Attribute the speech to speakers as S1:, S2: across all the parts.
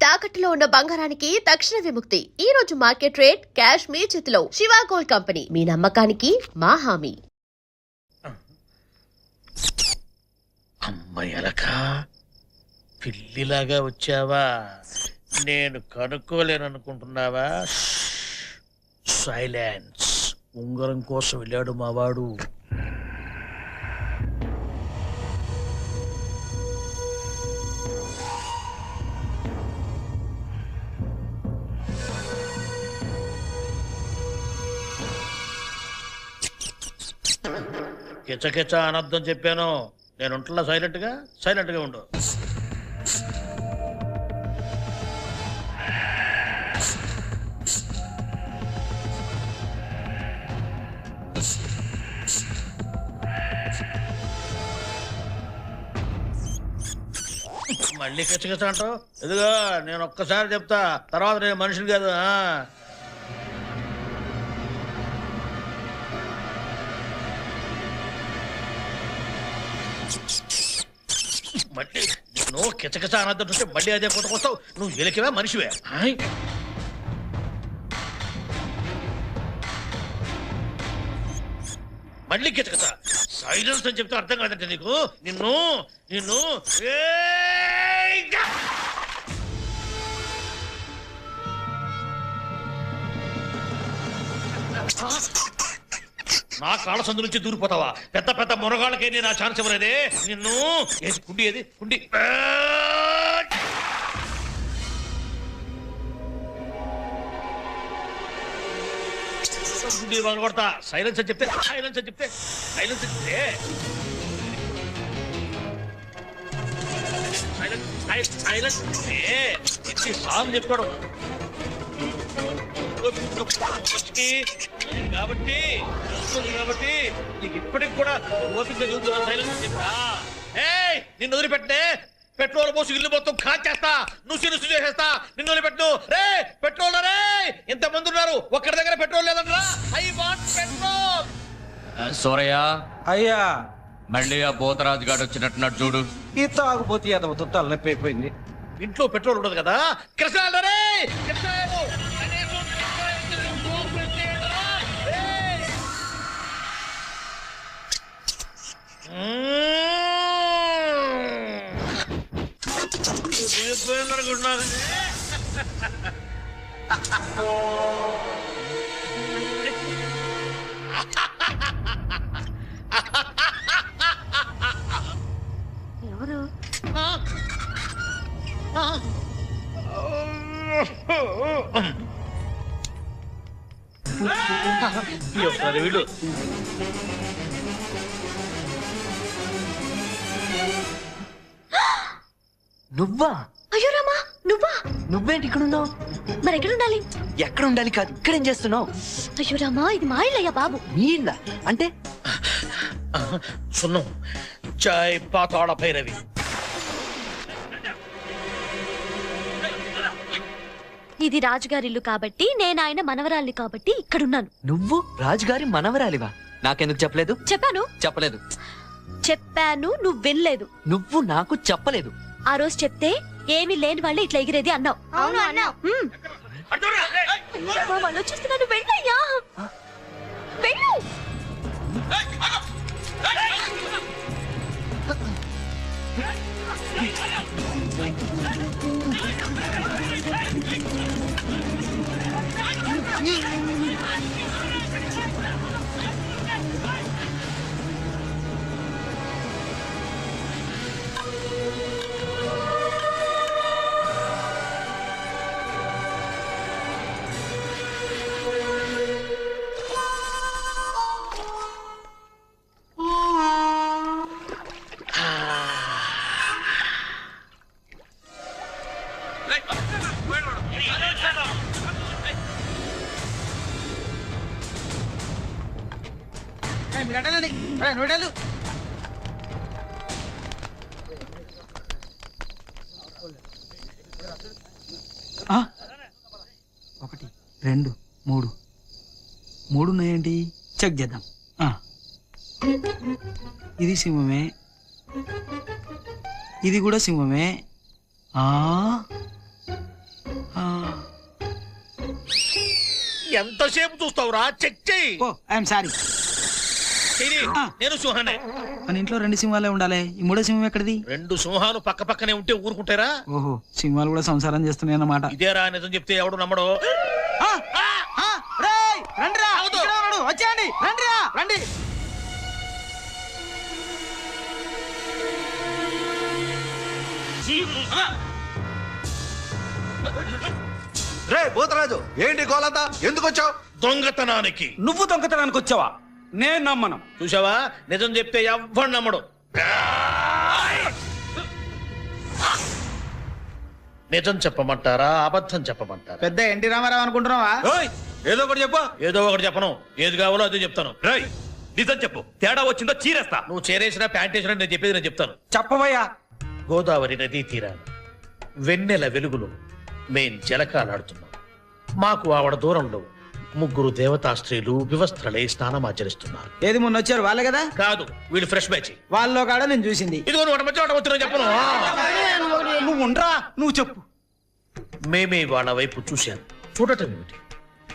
S1: తాకట్టులో ఉన్న బంగారానికి తక్షణ విముక్తి. ఈ రోజు మార్కెట్ రేట్ క్యాష్ మీ చేతిలో. శివ గోల్డ్ కంపెనీ, మీ నమ్మకానికి మా హామీ.
S2: అమ్మయ్యలక పిల్లిలాగా వచ్చావా? నేను కనుక్కోలేననుకుంటున్నావా? సైలెన్స్. ఉంగరం కోసం వెళ్ళాడు మావాడు. కిచకిచ అనర్థం చెప్పాను. నేను ఉంటున్నా సైలెంట్ గా ఉండు. మళ్ళీ కిచకిచ అంటావు? ఇదిగో నేను ఒక్కసారి చెప్తా, తర్వాత నేను మనిషిని కాదు. మళ్ళీ నువ్వు కిచకిచ అనద్దంటే మళ్ళీ అదే కొత్తకొస్తావు. నువ్వు ఎలికివా మనిషివే? మళ్ళీ కిచకిచ. సైలెన్స్ అని చెప్తే అర్థం కాదంటే నీకు. నిన్ను నిన్ను నా కాళ్ళ సందు నుంచి దూరిపోతావా? పెద్ద పెద్ద మునగాళ్ళకే నేను ఆ ఛాన్స్ ఇవ్వలేదే. నిన్ను కుండి ఏది కుండి గుండి వాళ్ళు కొడతా. సైలెన్స్ అని చెప్తే సాంగ్ చెప్తాడు కాబట్టి నీకు ఇప్పటికి కూడా ఓపిక చూద్దాం. సైలెన్స్ చెప్తా. నిన్ను వదిలిపెట్టే పెట్రోల్ పోసి ఇల్లు మొత్తం కాల్చేస్తా, నువ్వు చేసేస్తా. నిన్ను వదిలిపెట్టు. రే పెట్రోల్ రే, ఇంతమంది ఉన్నారు, ఒక్కడి దగ్గర పెట్రోల్ లేదంటరా. I want petrol.
S3: సూరయ్య
S4: అయ్యా,
S3: మళ్ళీ ఆ పోతరాజు గాడు వచ్చినట్టున్నాడు చూడు.
S4: ఈ తాగుపోతే అదవుతూ తలనొప్పి అయిపోయింది.
S2: ఇంట్లో పెట్రోల్ ఉండదు కదా. కృష్ణ రే, అనుకుంటున్నాను.
S1: ఎవరు?
S2: వీళ్ళు
S4: నువ్వా?
S1: అయ్యో రామా, నువ్వా?
S4: నువ్వేంటి ఇక్కడ ఉన్నావు?
S1: మరి ఎక్కడ ఉండాలి?
S4: ఎక్కడ ఉండాలి కాదు, ఇక్కడేం చేస్తున్నావు?
S1: అయ్యో రామా, ఇది మా ఇల్లయ్యా బాబు.
S4: మీ ఇల్లా? అంటే
S2: సున్నం చాయ్ పాతాళ భైరవి.
S1: ఇది రాజుగారి ఇల్లు కాబట్టి, నేను ఆయన మనవరాల్ని కాబట్టి ఇక్కడున్నాను.
S4: నువ్వు రాజుగారి మనవరాలివా? నాకెందుకు చెప్పలేదు? చెప్పలేదు.
S1: చెప్పాను, నువ్వు వినలేదు.
S4: నువ్వు నాకు చెప్పలేదు.
S1: ఆ రోజు చెప్తే ఏమీ లేని వాళ్ళు ఇట్లా ఎగిరేది అన్నావు.
S5: అవును అన్నావు.
S1: వాళ్ళు వచ్చేస్తున్నారు, వెళ్ళయ్యా వెళ్ళు.
S6: ఒకటి రెండు మూడు మూడు ఉన్నాయేంటి? చెక్ చేద్దాం. ఇది సింహమే, ఇది కూడా సింహమే.
S2: ఎంతసేపు చూస్తావురా? చెక్ చెయ్యి.
S6: ఓ ఐఎమ్ సారీ.
S2: చెయ్యి. నేను సింహానే.
S6: మన ఇంట్లో 2 సింహాలే ఉండాలి. ఈ 3వ సింహం ఎక్కడిది?
S2: 2 సింహాలు పక్క పక్కనే ఉంటే ఊరుకుంటారా?
S6: ఓహో, సింహాలు కూడా సంసారం చేస్తున్నాయి అన్నమాట.
S2: ఇదేరా నిజం చెప్తే ఎవడు నమ్మడు.
S6: వచ్చేయండి, రండిరా, రండి.
S5: రే పోతరాజు, ఏంటి గోలంతా? ఎందుకు వచ్చావు?
S2: దొంగతనానికి.
S7: నువ్వు దొంగతనానికి వచ్చావా? నేను నమ్మను.
S2: చూసావా, నిజం చెప్తే ఎవ్వడు నమ్మడు. నిజం చెప్పమంటారా, అబద్ధం చెప్పమంటారా?
S6: పెద్ద ఎన్టీ రామారావు అనుకుంటున్నావా?
S7: ఓయ్, ఏదో ఒకటి చెప్పు.
S2: ఏదో ఒకటి చెప్పను. ఏది కావాలో అదే చెప్తాను.
S7: రేయ్, నిజం చెప్పు. తేడా వచ్చిందో చీరేస్తా.
S2: నువ్వు చేరేసినా ప్యాంట్ వేసినా నేను చెప్పేది నేను చెప్తాను.
S7: చెప్పవయ్యా.
S2: గోదావరి నదీ తీరాన వెన్నెల వెలుగులో మేం జలకాలాడుతున్నాం. మాకు ఆవిడ దూరంలో 3 దేవతా స్త్రీలు వివస్త్రలై స్నానమాచరిస్తున్నారు.
S6: ఏది మొన్న వచ్చారు వాళ్ళే కదా?
S2: కాదు, వీళ్ళు ఫ్రెష్ బ్యాచ్.
S6: వాళ్ళలో కాడ నేను చూసింది.
S2: ఇదిగో నువ్వు మధ్య వచ్చిన చెప్పను.
S6: నువ్వు ఉండరా, నువ్వు చెప్పు.
S2: మేమే వాళ్ళ వైపు చూశాను. చూడటం ఏమిటి?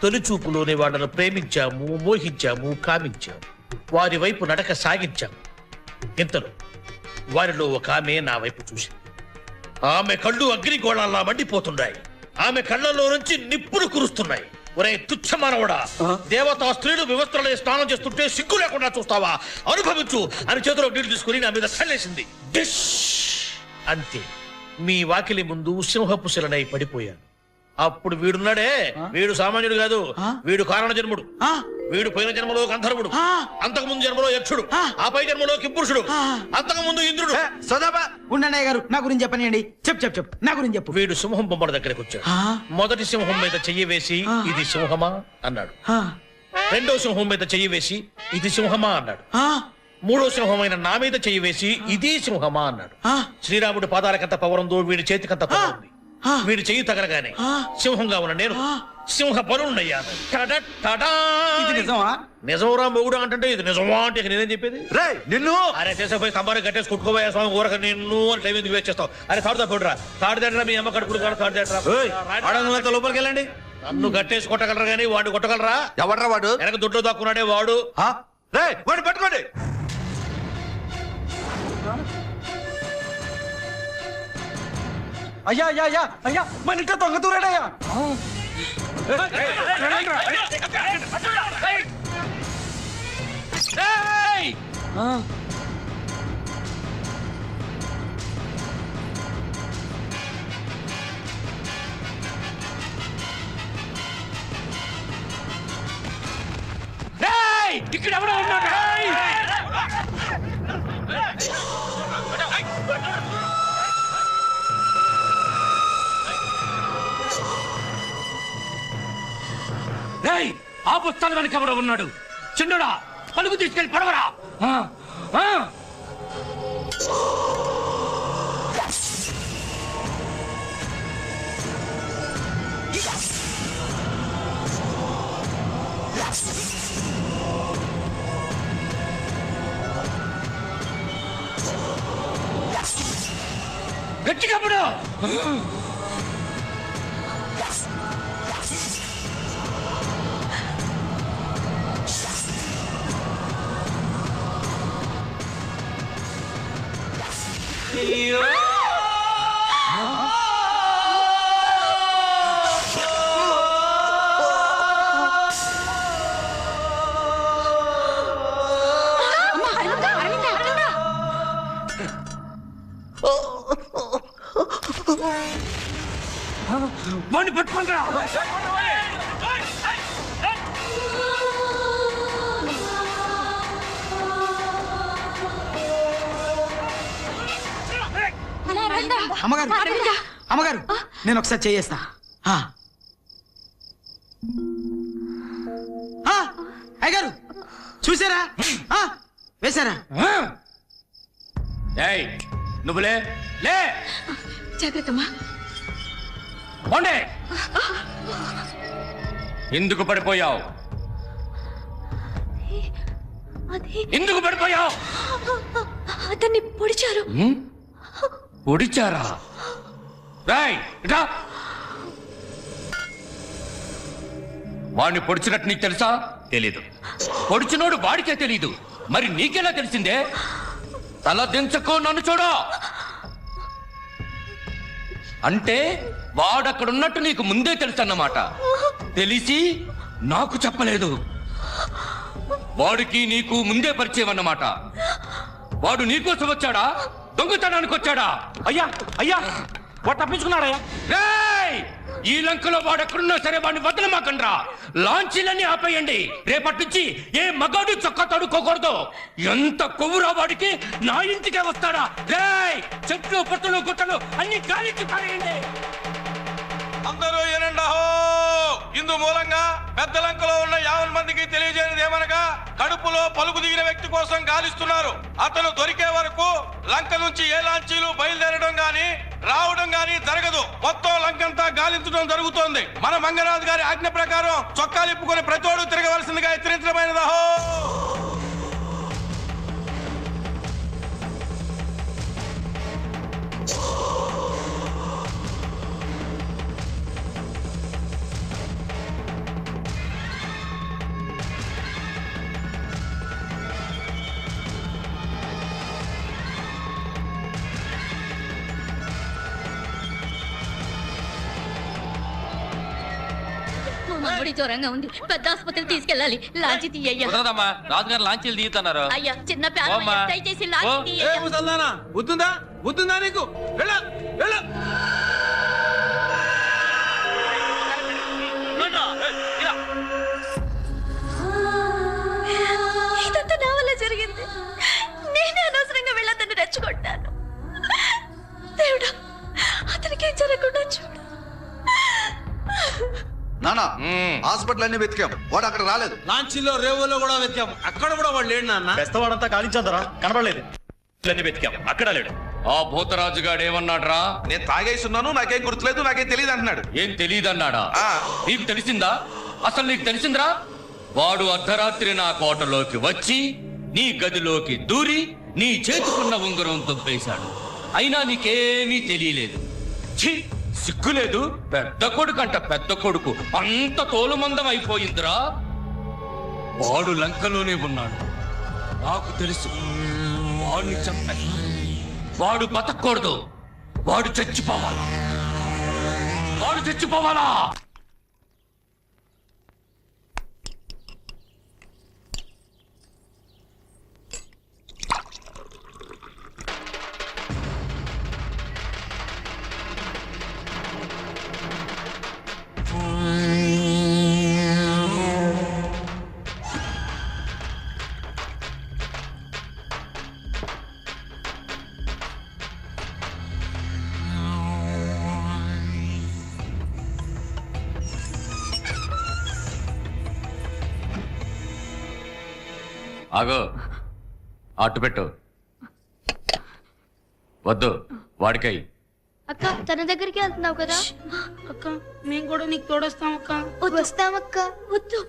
S2: తొలి చూపులోనే వాళ్ళను ప్రేమించాము, మోహించాము, కామించాము. వారి వైపు నడక సాగించాము. ఇంతలో వారిలో ఒక ఆమె నా వైపు చూసింది. ఆమె కళ్ళు అగ్నిగోళాల్లా మండిపోతున్నాయి. ఆమె కళ్ళలో నుంచి నిప్పులు కురుస్తున్నాయి. ఒరే తుచ్చమానవుడా, దేవతా స్త్రీలు వ్యవస్థలో స్నానం చేస్తుంటే సిగ్గు లేకుండా చూస్తావా? అనుభవించు అని చేతిలో నీళ్లు తీసుకుని నా మీద కళ్ళేసింది. డిష్ అంతే. మీ వాకిలి ముందు సింహపు శిలనై పడిపోయాను. అప్పుడు వీడున్నాడే, వీడు సామాన్యుడు కాదు. వీడు కారణ జన్ముడు. వీడు పోయిన జన్మలో గంధర్వుడు, అంతకు ముందు జన్మలో యక్షుడు, ఆ పై జన్మలో కింపురుషుడు, అంతకు ముందు ఇంద్రుడు.
S6: సోదాబా ఉండండి గారు, నా గురించి చెప్పనియండి. చెప్పు నా గురించి చెప్పు.
S2: వీడు సింహం బొమ్మల దగ్గరికి వచ్చాడు. మొదటి సింహం మీద చెయ్యి వేసి ఇది సింహమా అన్నాడు. రెండో సింహం మీద చెయ్యి వేసి ఇది సింహమా అన్నాడు. మూడో సింహమైన నా మీద చెయ్యి వేసి ఇది సింహమా అన్నాడు. శ్రీరాముడి పాదాలకంత పవరుందో వీడి చేతికంత పవర్ ఉంది. వీడి చెయ్యి తగలగానే సింహంగా ఉన్న నేను సింహ బలుండయ్యాను. నిజంరా మొగుడు అంటే ఇది నిజమా అంటే నేనేం చెప్పేది?
S5: రే నిన్ను
S2: అరే చేసేపోయి కంబారి కట్టేసి కుట్టుకోబోయే స్వామి ఊరక నిన్ను అని టైం ఎందుకు వేస్ట్ చేస్తావు? అరే తాడుతా పోడురా, తాడు తేడరా, మీ అమ్మ కడుపుడు తాడు తేడరా.
S5: లోపలికి వెళ్ళండి.
S2: నన్ను కట్టేసి కొట్టగలరా గానీ వాడిని కొట్టగలరా?
S5: ఎవడ్రా వాడు?
S2: వెనక దుడ్లో దాక్కున్నాడే వాడు.
S5: రే వాడు పట్టుకోండి.
S7: అయ్యా అయ్యా అయ్యా అయ్యా, మన ఇంట్లో దొంగ దూరాడయ్యా. ఇక్కడ ఎవడో ఉన్నాడు. ఆ పుస్తకాల వెనక ఎవడో ఉన్నాడు. చిన్నడా, పలుగు తీసుకెళ్ళి పడవరా. గట్టిగా పడు. వాడిని పట్టుకుంటా.
S6: అమ్మగారు నేను ఒకసారి చేయేస్తా. అయ్యగారు చూసారా? వేశారా?
S3: నువ్వులే లే.
S8: జాగ్రత్తమ్మా.
S3: ఎందుకు పడిపోయావు? ఎందుకు పడిపోయావు?
S8: అతన్ని పొడిచారు.
S3: పొడిచారా? రాయ్ వాడిని పొడిచినట్టు నీకు తెలుసా?
S2: తెలీదు.
S3: పొడిచినోడు వాడికే తెలీదు, మరి నీకెలా తెలిసిందే? తల దించకో, నన్ను చూడు. అంటే వాడక్కడున్నట్టు నీకు ముందే తెలుసన్నమాట. తెలిసి నాకు చెప్పలేదు. వాడికి నీకు ముందే పరిచయం అన్నమాట. వాడు నీకోసం వచ్చాడా, దొంగతనానికి వచ్చాడా?
S7: అయ్యా అయ్యా వాడు తప్పించుకున్నాడయ్యా.
S3: రేయ్! ఈ లంకలో వాడెక్కడున్నా సరే వాడిని వదలమాకండ్రా. లాంచీలన్నీ ఆపేయండి. రేపటి నుంచి ఏ మగాడు చొక్కా తడుకోకూడదు. ఎంత కొవ్వురా వాడికి, నా ఇంటికే వస్తాడా? రేయ్! చెట్లు పుట్టలు గుట్టలు అన్ని గాలించి పారేయండి.
S9: అందరూ ఏనండాహో! ఇందు మూలంగా పెద్ద లంకలో ఉన్న 50 మందికి తెలియజేయనిది ఏమనగా, కడుపులో పలుకు దిగిన వ్యక్తి కోసం గాలిస్తున్నారు. అతను దొరికే వరకు లంక నుంచి ఏ లాంచీలు బయలుదేరడం గాని రావడం గాని జరగదు. మొత్తం లంకంతా గాలించడం జరుగుతోంది. మన మంగరాజు గారి ఆజ్ఞ ప్రకారం చొక్కాలిప్పుకొని ప్రతోడు తిరగవలసిందిగా హెచ్చరించడమైనదాహో.
S8: మా మామిడి జ్వరంగా ఉంది, పెద్ద ఆసుపత్రికి తీసుకెళ్ళాలి. లాంచి తీయ్యా.
S7: కుదరదమ్మా, రాజుగారు లాంచీలు తీస్తున్నారు.
S8: అయ్యా చిన్న ప్యాన్ దయచేసి లాంచి తీయ్యా.
S9: బుద్ధుందా బుద్ధుందా నీకు? వెళ్ళు వెళ్ళు.
S8: ఇదంతా నా వల్ల జరిగింది. నేనే అనవసరంగా వెళ్ళదని రెచ్చగొట్టాను. దేవుడా, అతనికి ఏం జరగకుండా చూడు.
S5: నానా హాస్పిటల్ అన్ని వెతికాం, వాడు అక్కడ రాలేదు.
S9: లాంచీలో రేవులో కూడా వెతికాము, అక్కడ కూడా వాడు లేడు నాన్న.
S2: బెస్తవాడంతా కాలించదరా, కనబడలేదు. ఇట్లన్నీ వెతికాం, అక్కడ లేడు.
S3: ఆ భూతరాజుగాడు ఏమన్నాడ్రా?
S5: నేను తాగేస్తున్నాను, నాకేం గుర్తులేదు, నాకేం తెలియదు అంటున్నాడు.
S3: ఏం తెలియదన్నాడా?
S5: ఆ.
S3: నీకు తెలిసిందా? అసలు నీకు తెలిసిందిరా? వాడు అర్ధరాత్రి నా కోటలోకి వచ్చి నీ గదిలోకి దూరి నీ చేతుకున్న ఉంగరం దుబ్బేశాడు. అయినా నీకేమీ తెలియలేదు. ఛీ, సిగ్గులేదు? పెద్ద కొడుకు అంట పెద్ద కొడుకు, అంత తోలుమందం అయిపోయిందిరా. వాడు లంకలోనే ఉన్నాడు, నాకు తెలుసు. వాడిని చంపాను. వాడు బతకూడదు, వాడు చచ్చిపోవాలా, వాడు చచ్చిపోవాలా. ఆగో, అట్టు పెట్టు. వద్దు, వాడికై.
S8: అక్క తన దగ్గరికి వెళ్తున్నావు కదా?
S10: అక్క మేము కూడా నీకు తోడొస్తాం అక్క.
S8: వస్తామక్క. వద్దు,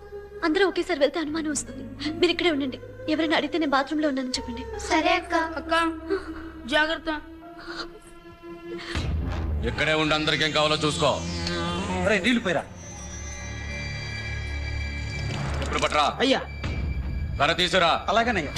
S8: అందరూ ఒకేసారి వెళ్తే అనుమానం వస్తుంది. మీరు ఇక్కడే ఉండండి. ఎవరైనా అడిగితే నేను బాత్రూమ్ లో ఉన్నానని చెప్పండి. సరే అక్క.
S10: అక్క జాగ్రత్త.
S3: ఇక్కడే ఉండి అందరికేం కావాలో చూసుకో.
S6: నీళ్లు పోయిరా.
S3: ఎప్పుడు పట్రా?
S6: అయ్యా
S3: కర్ర తీసురా.
S6: అలాగేనయ్యా.